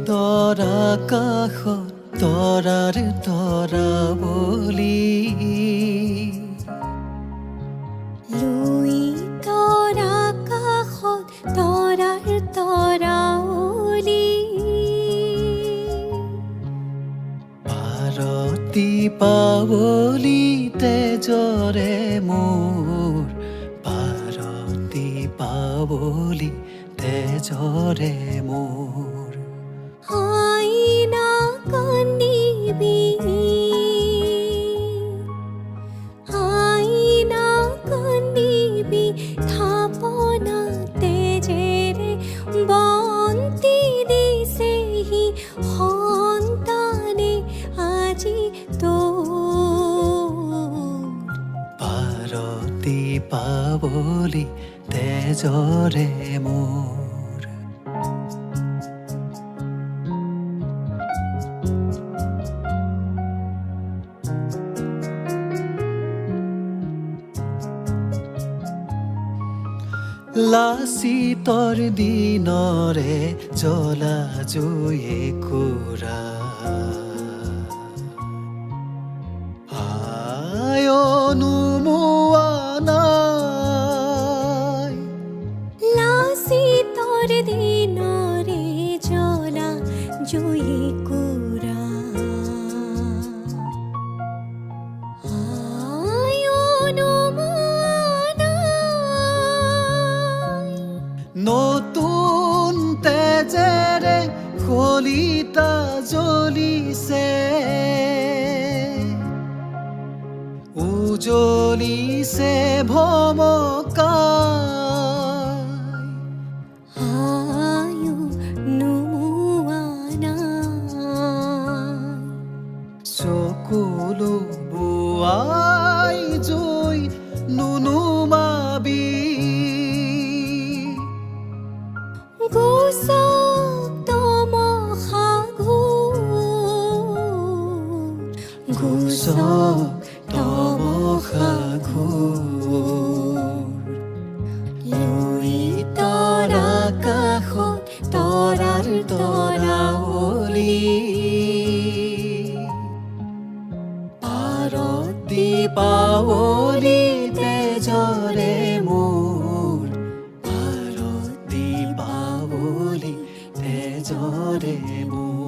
তৰা কাষত তৰাৰ তৰা বুলি লুই তৰা কাষত তৰাৰ তৰাৱলী পাৰতি পাৱলি তেজৰে মোৰ পাৰতি পাৱলি তেজৰে মোৰ আইনা কান্দিবি আইনা কান্দিবি থাপনা তেজেৰে বন্তি দিছেহি সন্তানে আজি তোৰ পাৰতি পাৱলি তেজৰে মোৰ লাচিতৰ দিনৰে জ্বলা জুয়ে কুৰা অনুমোৱা নাই লাচিতৰ দিনৰে জ্বলা জুই কুৰা নতুন তেজেৰে খলিতা জ্বলিছে উজ্বলিছে ভমকাই আয়ু নোমোৱা নাই চকুলো বোৱাই জুই নুনুমাবি গুচক তমসা গুচক তমসা লুই তৰা কাষত তৰাৰ তৰাৱলী পাৰতি পাৱলি তেজৰে মোৰ পাৰতি পাৱলি তেজৰে মোৰ